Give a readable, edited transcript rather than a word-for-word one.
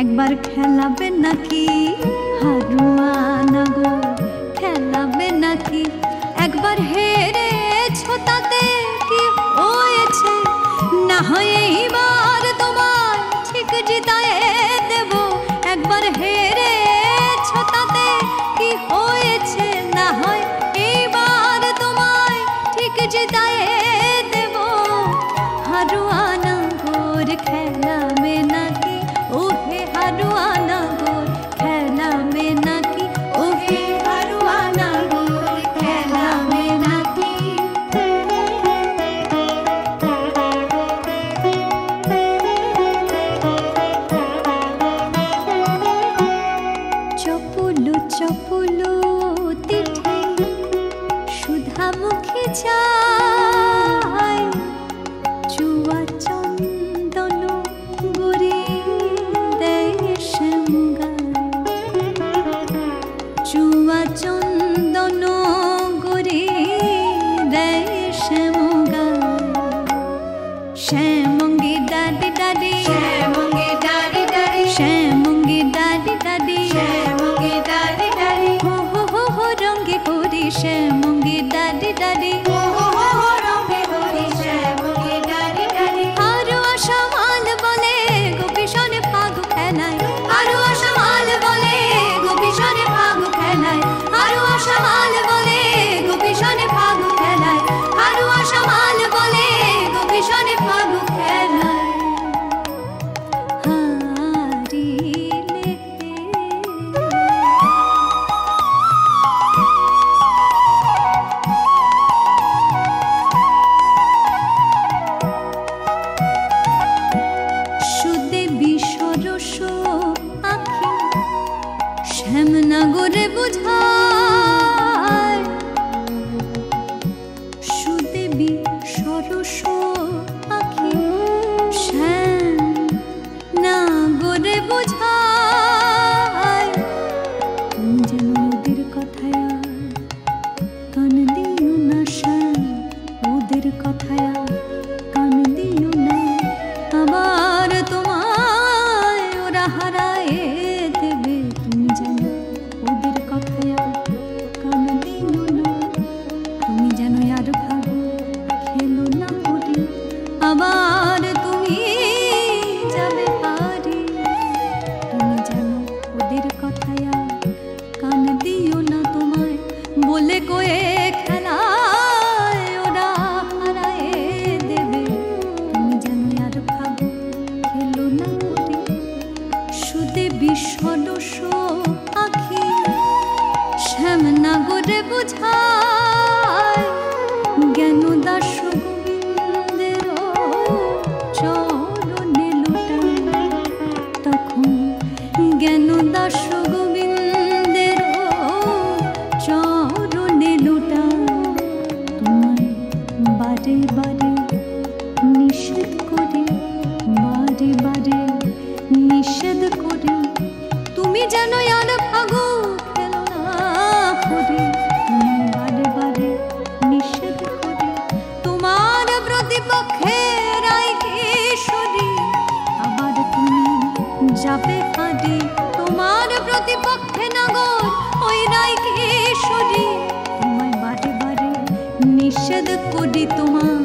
একবার খেলাবে নাকি হারুয়া না গো খেলাবে না চাই চুয়া চন্দন গুরি দেশ চুয়া চন্দন গুরি দেশ শ্যামঙ্গি ডাডি ডাডি শ্যামঙ্গি ডাডি ডাডি শ্যামঙ্গি ডাডি ডাডি শ্যামঙ্গি ডাডি ডাডি হো হো হো হো রঙ্গে করি শ্যামঙ্গি ডাডি ডাডি হো হো হো হো রঙ্গে করি শ্যামঙ্গি ডাডি ডাডি আরো আশামাল বলে গোপীশনে ফাগু খেলায় আরো আশামাল বলে গোপীশনে ফাগু খেলায় আরো আশামাল বলে গোপীশনে ফাগু খেলায় আরো আশামাল বলে গোপীশনে ফাগু খেলায় শ্যামনগরে বুঝায় সুদেবী সরস আখি শ্যামনগরে বুঝায় তুমি যেন ওদের কথায় কান দিও না শ্যাম ওদের কথায় কান দিও না আবার তোমায় ওরা হারায় দেবে তুমি যেন ওদের কথায় কান দিও না তুমি যেন আর ভাবো খেলো না ওরে আবার তুমি যাবে পারি তুমি যেন ওদের কথায় কান দিও না তোমায় বলে কয়ে খেলায় ওরা হারায় দেবে তুমি যেন আর ভাবো খেলো না ওরে সুদেবী সরস আখি শ্যামনগরে বুঝায় জ্ঞান দাস গোবিন্দের চরণে লোটায় তখন জ্ঞান দাস গোবিন্দের চরণে লোটায় তোমায় বারে বারে নিষেধ করে বারে বারে নিষেধ করে তুমি যেন আর ফাগু খেলো না করে তোমায় বারে বারে নিষেধ করে তোমার প্রতিপক্ষে রায় কিশোরী আবার তুমি যাবে হারে তোমার প্রতিপক্ষে নগর ওই রায় কিশোরী তোমায় বারে বারে নিষেধ করি তোমার